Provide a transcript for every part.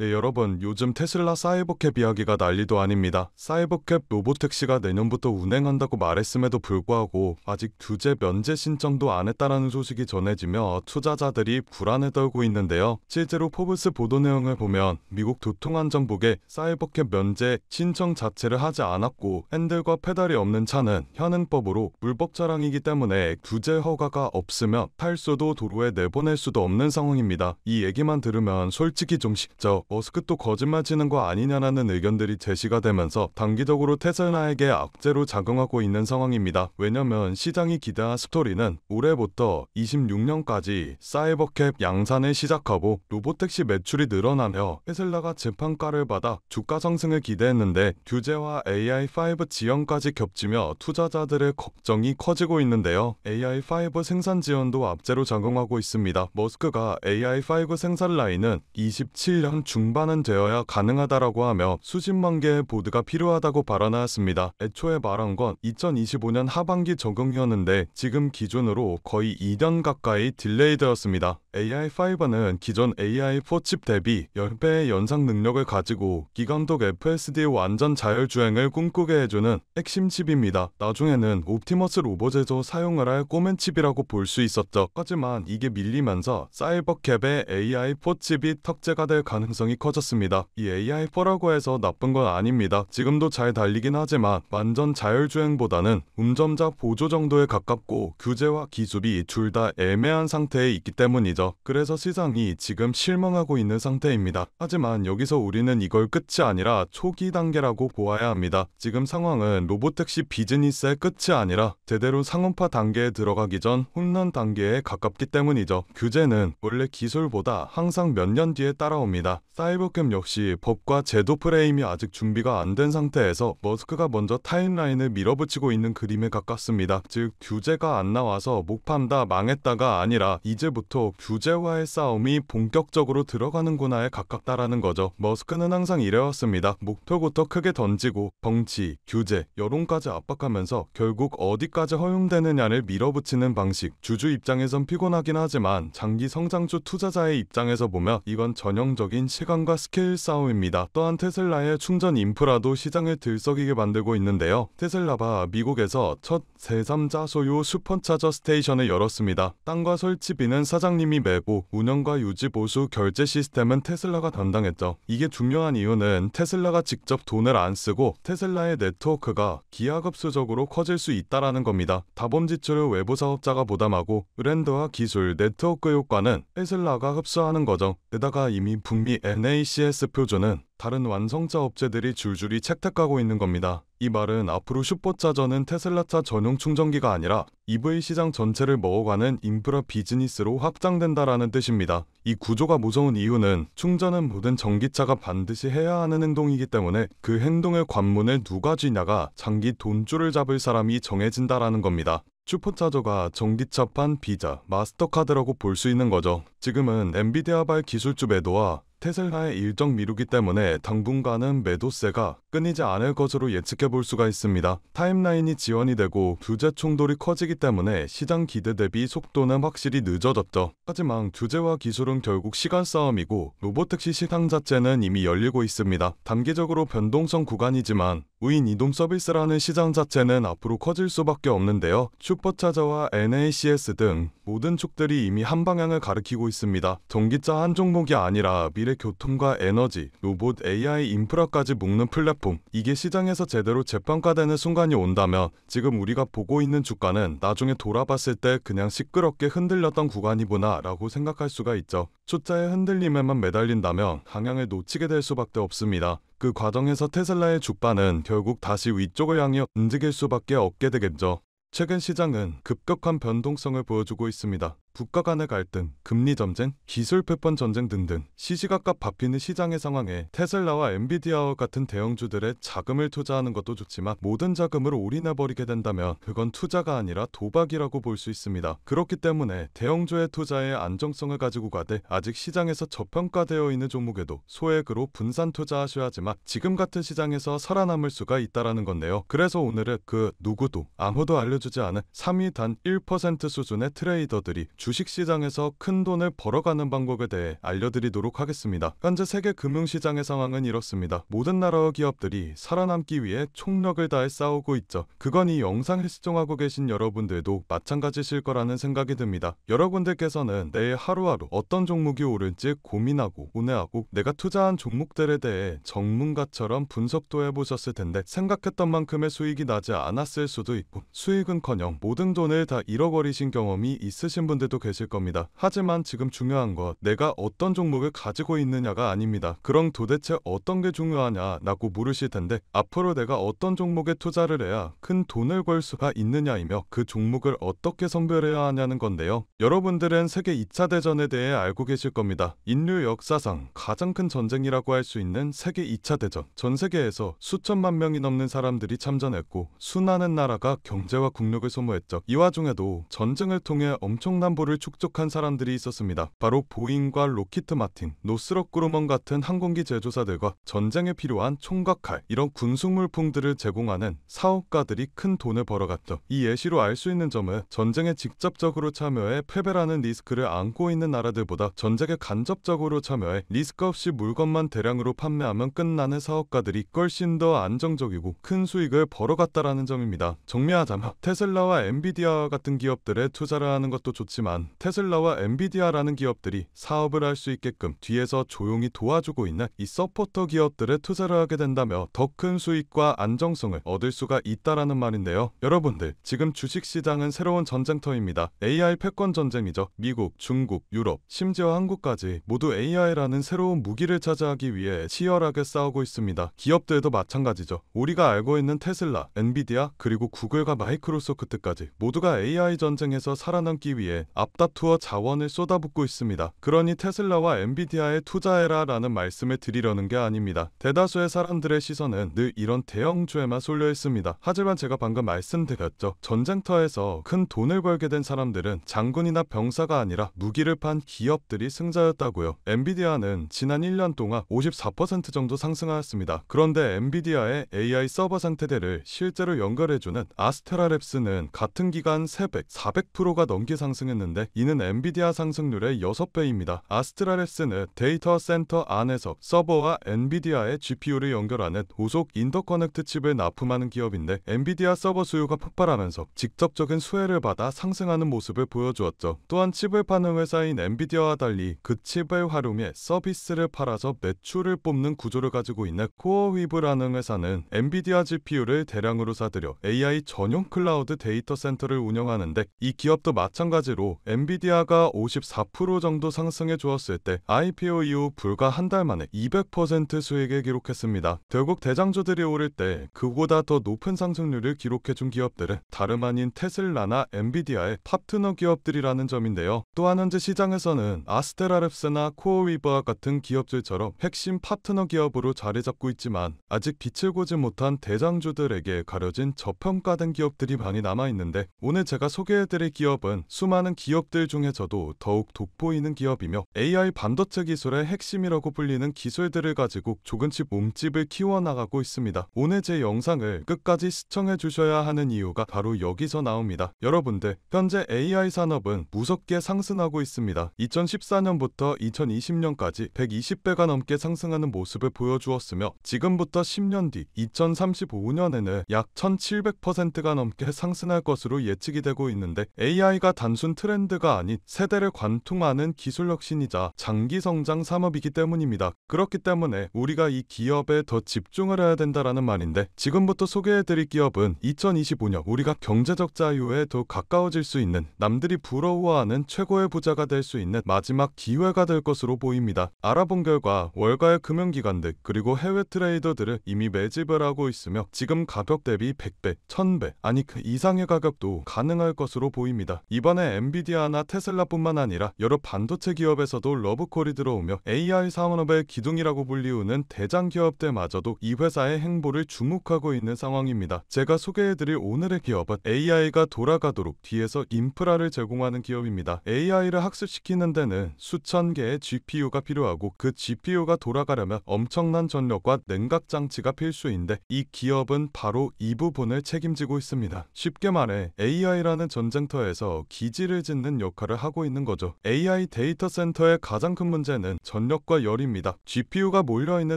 네, 여러분, 요즘 테슬라 사이버캡 이야기가 난리도 아닙니다. 사이버캡 로보택시가 내년부터 운행한다고 말했음에도 불구하고 아직 규제 면제 신청도 안 했다라는 소식이 전해지며 투자자들이 불안에 떨고 있는데요. 실제로 포브스 보도 내용을 보면 미국 교통안전국에 사이버캡 면제 신청 자체를 하지 않았고 핸들과 페달이 없는 차는 현행법으로 불법 차량이기 때문에 규제 허가가 없으면 탈수도 도로에 내보낼 수도 없는 상황입니다. 이 얘기만 들으면 솔직히 좀 쉽죠. 머스크 또 거짓말 치는 거 아니냐라는 의견들이 제시가 되면서 단기적으로 테슬라에게 악재로 작용하고 있는 상황입니다. 왜냐면 시장이 기대한 스토리는 올해부터 26년까지 사이버캡 양산을 시작하고 로보택시 매출이 늘어나며 테슬라가 재판가를 받아 주가 상승을 기대했는데 규제와 AI5 지연까지 겹치며 투자자들의 걱정이 커지고 있는데요. AI5 생산 지연도 악재로 작용하고 있습니다. 머스크가 AI5 생산 라인은 27년 중반은 되어야 가능하다라고 하며 수십만 개의 보드가 필요하다고 발언하였습니다. 애초에 말한 건 2025년 하반기 적용이었는데 지금 기준으로 거의 2년 가까이 딜레이 되었습니다. AI5는 기존 AI4 칩 대비 10배의 연상 능력을 가지고 기관독 FSD 완전 자율주행을 꿈꾸게 해주는 핵심 칩입니다. 나중에는 옵티머스 로봇에서 사용을 할 꼬맨 칩이라고 볼 수 있었죠. 하지만 이게 밀리면서 사이버캡의 AI4 칩이 턱재가 될 가능성이 커졌습니다. 이 AI4라고 해서 나쁜 건 아닙니다. 지금도 잘 달리긴 하지만 완전 자율주행보다는 운전자 보조 정도에 가깝고 규제와 기술이 둘 다 애매한 상태에 있기 때문이죠. 그래서 시장이 지금 실망하고 있는 상태입니다. 하지만 여기서 우리는 이걸 끝이 아니라 초기 단계라고 보아야 합니다. 지금 상황은 로보택시 비즈니스의 끝이 아니라 제대로 상업화 단계에 들어가기 전 홈런 단계에 가깝기 때문이죠. 규제는 원래 기술보다 항상 몇 년 뒤에 따라옵니다. 사이버캡 역시 법과 제도 프레임이 아직 준비가 안 된 상태에서 머스크가 먼저 타임라인을 밀어붙이고 있는 그림에 가깝습니다. 즉 규제가 안 나와서 못 판다 망했다가 아니라 이제부터 규제와의 싸움이 본격적으로 들어가는구나에 가깝다라는 거죠. 머스크는 항상 이래왔습니다. 목표부터 크게 던지고 정치, 규제, 여론까지 압박하면서 결국 어디까지 허용되느냐를 밀어붙이는 방식. 주주 입장에선 피곤하긴 하지만 장기 성장주 투자자의 입장에서 보면 이건 전형적인 시간과 스케일 싸움입니다. 또한 테슬라의 충전 인프라도 시장을 들썩이게 만들고 있는데요. 테슬라가 미국에서 첫 제3자 소유 슈퍼차저 스테이션을 열었습니다. 땅과 설치비는 사장님이 매고 운영과 유지 보수 결제 시스템은 테슬라가 담당했죠. 이게 중요한 이유는 테슬라가 직접 돈을 안 쓰고 테슬라의 네트워크가 기하급수적으로 커질 수 있다라는 겁니다. 다범 지출을 외부 사업자가 부담하고 브랜드와 기술, 네트워크 효과는 테슬라가 흡수하는 거죠. 게다가 이미 북미 NACS 표준은 다른 완성차 업체들이 줄줄이 채택하고 있는 겁니다. 이 말은 앞으로 슈퍼차저는 테슬라차 전용 충전기가 아니라 EV 시장 전체를 먹어가는 인프라 비즈니스로 확장된다라는 뜻입니다. 이 구조가 무서운 이유는 충전은 모든 전기차가 반드시 해야 하는 행동이기 때문에 그 행동의 관문을 누가 쥐냐가 장기 돈줄을 잡을 사람이 정해진다라는 겁니다. 슈퍼차저가 전기차판 비자, 마스터카드라고 볼 수 있는 거죠. 지금은 엔비디아발 기술주 매도와 테슬라의 일정 미루기 때문에 당분간은 매도세가 끊이지 않을 것으로 예측해 볼 수가 있습니다. 타임라인이 지연이 되고 규제 충돌이 커지기 때문에 시장 기대 대비 속도는 확실히 늦어졌죠. 하지만 규제와 기술은 결국 시간 싸움이고 로보택시 시장 자체는 이미 열리고 있습니다. 단기적으로 변동성 구간이지만 무인 이동 서비스라는 시장 자체는 앞으로 커질 수밖에 없는데요. 슈퍼차저와 NACS 등 모든 축들이 이미 한 방향을 가리키고 있습니다. 전기차 한 종목이 아니라 미래 교통과 에너지, 로봇, AI 인프라까지 묶는 플랫폼. 이게 시장에서 제대로 재평가되는 순간이 온다면 지금 우리가 보고 있는 주가는 나중에 돌아봤을 때 그냥 시끄럽게 흔들렸던 구간이구나 라고 생각할 수가 있죠. 초짜의 흔들림에만 매달린다면 방향을 놓치게 될 수밖에 없습니다. 그 과정에서 테슬라의 주가는 결국 다시 위쪽을 향해 움직일 수밖에 없게 되겠죠. 최근 시장은 급격한 변동성을 보여주고 있습니다. 국가 간의 갈등, 금리 전쟁, 기술 패권 전쟁 등등 시시각각 바뀌는 시장의 상황에 테슬라와 엔비디아와 같은 대형주들의 자금을 투자하는 것도 좋지만 모든 자금을 올인해버리게 된다면 그건 투자가 아니라 도박이라고 볼 수 있습니다. 그렇기 때문에 대형주의 투자의 안정성을 가지고 가되 아직 시장에서 저평가되어 있는 종목에도 소액으로 분산 투자하셔야 하지만 지금 같은 시장에서 살아남을 수가 있다라는 건데요. 그래서 오늘은 그 누구도 아무도 알려주지 않은 3위 단 1% 수준의 트레이더들이 주식시장에서 큰 돈을 벌어가는 방법에 대해 알려드리도록 하겠습니다. 현재 세계 금융시장의 상황은 이렇습니다. 모든 나라와 기업들이 살아남기 위해 총력을 다해 싸우고 있죠. 그건 이 영상을 시청하고 계신 여러분들도 마찬가지실 거라는 생각이 듭니다. 여러분들께서는 내일 하루하루 어떤 종목이 오를지 고민하고 고뇌하고 내가 투자한 종목들에 대해 전문가처럼 분석도 해보셨을 텐데 생각했던 만큼의 수익이 나지 않았을 수도 있고 수익은커녕 모든 돈을 다 잃어버리신 경험이 있으신 분들도 계실 겁니다. 하지만 지금 중요한 건 내가 어떤 종목을 가지고 있느냐가 아닙니다. 그럼 도대체 어떤 게 중요하냐라고 물으실 텐데 앞으로 내가 어떤 종목에 투자를 해야 큰 돈을 벌 수가 있느냐이며 그 종목을 어떻게 선별해야 하냐는 건데요. 여러분들은 세계 2차 대전에 대해 알고 계실 겁니다. 인류 역사상 가장 큰 전쟁이라고 할 수 있는 세계 2차 대전. 전 세계에서 수천만 명이 넘는 사람들이 참전했고 수많은 나라가 경제와 국력을 소모했죠. 이 와중에도 전쟁을 통해 엄청난 부를 축적한 사람들이 있었습니다. 바로 보잉과 로키트 마틴, 노스럽 그루먼 같은 항공기 제조사들과 전쟁에 필요한 총과 칼, 이런 군수 물품들을 제공하는 사업가들이 큰 돈을 벌어갔죠. 이 예시로 알 수 있는 점은 전쟁에 직접적으로 참여해 패배라는 리스크를 안고 있는 나라들보다 전쟁에 간접적으로 참여해 리스크 없이 물건만 대량으로 판매하면 끝나는 사업가들이 훨씬 더 안정적이고 큰 수익을 벌어갔다라는 점입니다. 정리하자면 테슬라와 엔비디아 같은 기업들에 투자를 하는 것도 좋지만 테슬라와 엔비디아라는 기업들이 사업을 할 수 있게끔 뒤에서 조용히 도와주고 있는 이 서포터 기업들에 투자를 하게 된다면 더 큰 수익과 안정성을 얻을 수가 있다라는 말인데요. 여러분들 지금 주식시장은 새로운 전쟁터입니다. AI 패권 전쟁이죠. 미국, 중국, 유럽, 심지어 한국까지 모두 AI라는 새로운 무기를 차지하기 위해 치열하게 싸우고 있습니다. 기업들도 마찬가지죠. 우리가 알고 있는 테슬라, 엔비디아, 그리고 구글과 마이크로소프트까지 모두가 AI 전쟁에서 살아남기 위해 앞다투어 자원을 쏟아붓고 있습니다. 그러니 테슬라와 엔비디아에 투자해라 라는 말씀을 드리려는 게 아닙니다. 대다수의 사람들의 시선은 늘 이런 대형주에만 쏠려 있습니다. 하지만 제가 방금 말씀드렸죠. 전쟁터에서 큰 돈을 벌게 된 사람들은 장군이나 병사가 아니라 무기를 판 기업들이 승자였다고요. 엔비디아는 지난 1년 동안 54% 정도 상승하였습니다. 그런데 엔비디아의 AI 서버 상태들을 실제로 연결해주는 아스테라랩스는 같은 기간 300, 400%가 넘게 상승했는데 이는 엔비디아 상승률의 6배입니다. 아스테라랩스는 데이터 센터 안에서 서버와 엔비디아의 GPU를 연결하는 고속 인터커넥트 칩을 납품하는 기업인데 엔비디아 서버 수요가 폭발하면서 직접적인 수혜를 받아 상승하는 모습을 보여주었죠. 또한 칩을 파는 회사인 엔비디아와 달리 그 칩을 활용해 서비스를 팔아서 매출을 뽑는 구조를 가지고 있는 코어위브라는 회사는 엔비디아 GPU를 대량으로 사들여 AI 전용 클라우드 데이터 센터를 운영하는데 이 기업도 마찬가지로 엔비디아가 54% 정도 상승해 주었을 때 IPO 이후 불과 한 달 만에 200% 수익을 기록했습니다. 결국 대장주들이 오를 때 그보다 더 높은 상승률을 기록해준 기업들은 다름 아닌 테슬라나 엔비디아의 파트너 기업들이라는 점인데요. 또한 현재 시장에서는 아스테라랩스나 코어위버와 같은 기업들처럼 핵심 파트너 기업으로 자리 잡고 있지만 아직 빛을 보지 못한 대장주들에게 가려진 저평가된 기업들이 많이 남아있는데 오늘 제가 소개해드릴 기업은 수많은 기업들 중에서도 더욱 돋보이는 기업이며 AI 반도체 기술의 핵심이라고 불리는 기술들을 가지고 조금씩 몸집을 키워나가고 있습니다. 오늘 제 영상을 끝까지 시청해 주셔야 하는 이유가 바로 여기서 나옵니다. 여러분들 현재 AI 산업은 무섭게 상승하고 있습니다. 2014년부터 2020년까지 120배가 넘게 상승하는 모습을 보여주었으며 지금부터 10년 뒤 2035년에는 약 1700%가 넘게 상승할 것으로 예측이 되고 있는데 AI가 단순 트렌드가 아닌 세대를 관통하는 기술 혁신이자 장기 성장 산업이기 때문입니다. 그렇기 때문에 우리가 이 기업에 더 집중을 해야 된다라는 말인데 지금부터 소개해드릴 기업은 2025년 우리가 경제적 자유에 더 가까워질 수 있는 남들이 부러워하는 최고의 부자가 될 수 있는 마지막 기회가 될 것으로 보입니다. 알아본 결과 월가의 금융기관들 그리고 해외 트레이더들은 이미 매집을 하고 있으며 지금 가격 대비 100배, 1000배 아니 그 이상의 가격도 가능할 것으로 보입니다. 이번에 엔비디아나 테슬라뿐만 아니라 여러 반도체 기업에서도 러브콜이 들어오며 AI 산업의 기둥이라고 불리우는 대장 기업들마저도 이 회사의 행보를 주목하고 있는 상황입니다. 제가 소개해드릴 오늘의 기업은 AI가 돌아가도록 뒤에서 인프라를 제공하는 기업입니다. AI를 학습시키는 데는 수천 개의 GPU가 필요하고 그 GPU가 돌아가려면 엄청난 전력과 냉각 장치가 필수인데 이 기업은 바로 이 부분을 책임지고 있습니다. 쉽게 말해 AI라는 전쟁터에서 기지를 짓는 역할을 하고 있는 거죠. AI 데이터 센터의 가장 큰 문제는 전력과 열입니다. GPU가 몰려있는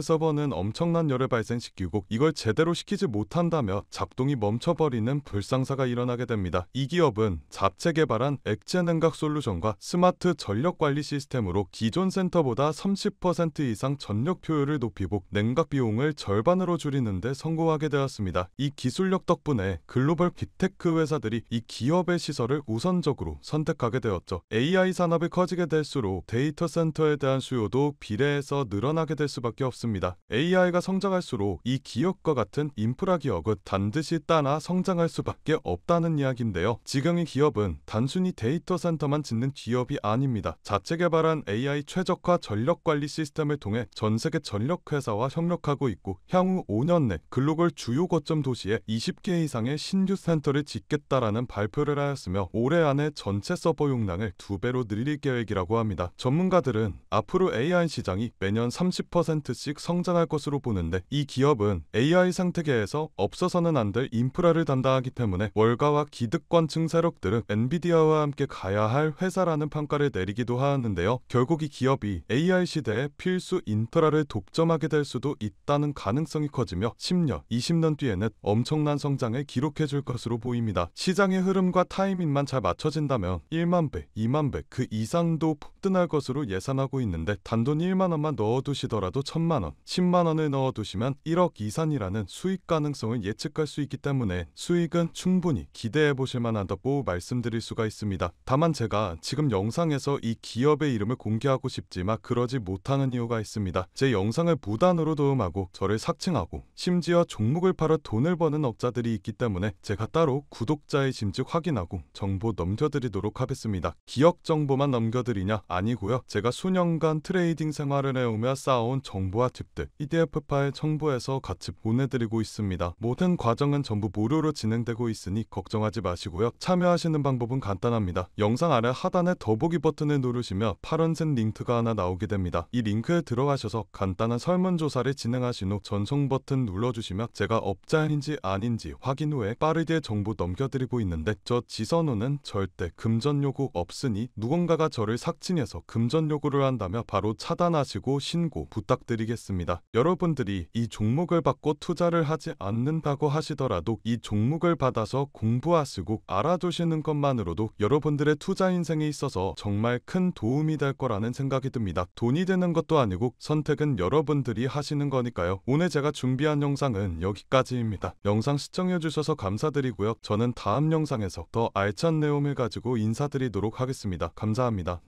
서버는 엄청난 열을 발생시키고 이걸 제대로 시키지 못한다며 작동이 멈춰버리는 불상사가 일어나게 됩니다. 이 기업은 자체 개발한 액체 냉각 솔루션과 스마트 전력 관리 시스템으로 기존 센터보다 30% 이상 전력 효율을 높이고 냉각 비용을 절반으로 줄이는 데 성공하게 되었습니다. 이 기술력 덕분에 글로벌 빅테크 회사들이 이 기업의 시설을 우선적으로 선택하게 되었죠. AI 산업이 커지게 될수록 데이터 센터에 대한 수요도 비례해서 늘어나게 될 수밖에 없습니다. AI가 성장할수록 이 기업과 같은 인프라 기업은 반드시 따라 성장할 수밖에 없다는 이야기인데요. 지금 이 기업은 단순히 데이터 센터만 짓는 기업이 아닙니다. 자체 개발한 AI 최적화 전력 관리 시스템을 통해 전 세계 전력 회사와 협력하고 있고 향후 5년 내 글로벌 주요 거점 도시에 20개 이상의 신규 센터를 짓겠다라는 발표를 하였으며 올해 안에 전체 서버 용량을 2배로 늘릴 계획이라고 합니다. 전문가들은 앞으로 AI 시장이 매년 30%씩 성장할 것으로 보는데 이 기업은 AI 생태계에서 없어서는 안 될 인프라를 담당하기 때문에 월가와 기득권층 세력들은 엔비디아와 함께 가야 할 회사라는 평가를 내리기도 하였는데요. 결국 이 기업이 AI 시대에 필수 인프라를 독점하게 될 수도 있다는 가능성이 커지며 10년, 20년 뒤에는 엄청난 성장을 기록해 줄 것으로 보입니다. 시장의 흐름과 타이밍만 잘 맞춰진다면 1만 배, 2만 배 그 이상도 폭등할 것으로 예상하고 있는데 단돈 1만 원만 넣어두시더라도 1,000만 원, 10만 원을 넣어두시면 1억 이상이라는 수익 가능성을 예측할 수 있기 때문에 수익은 충분히 기대해 보실 만하다고 말씀드릴 수가 있습니다. 다만 제가 지금 영상에서 이 기업의 이름을 공개하고 싶지만 그러지 못하는 이유가 있습니다. 제 영상을 무단으로 도움하고 저를 삭칭하고 심지어 종목을 팔아 돈을 버는 업자들이 있기 때문에 제가 따로 구독자의 짐즉 확인하고 정보 넘겨드리도록 하겠습니다. 기업 정보만 넘겨드리냐? 아니고요. 제가 수년간 트레이딩 생활을 해오며 쌓아온 정보와 팁들 PDF 파일 첨부해서 같이 보내드리고 있습니다. 모든 과정은 전부 무료로 진행되고 있으니 걱정하지 마시고요. 참여하시는 방법은 간단합니다. 영상 아래 하단에 더보기 버튼을 누르시면 파란색 링크가 하나 나오게 됩니다. 이 링크에 들어가셔서 간단한 설문조사를 진행하신 후 전송 버튼 눌러주시면 제가 업자인지 아닌지 확인 후에 빠르게 정보 넘겨드리고 있는데 저 지선우는 절대 금전 요구 없으니 누군가가 저를 삭칭해서 금전 요구를 한다면 바로 차단하시고 신고 부탁드리겠습니다. 여러분들이 이 종목을 받고 투자를 하지 않는다고 하시더라도 이 종목을 받아서 공부하시고 알아두시는 것만으로도 여러분들의 투자 인생에 있어서 정말 큰 도움이 될 거라는 생각이 듭니다. 돈이 되는 것도 아니고 선택은 여러분들이 하시는 거니까요. 오늘 제가 준비한 영상은 여기까지입니다. 영상 시청해주셔서 감사드리고요. 저는 다음 영상에서 더 알찬 내용을 가지고 인사드리도록 하겠습니다. 감사합니다.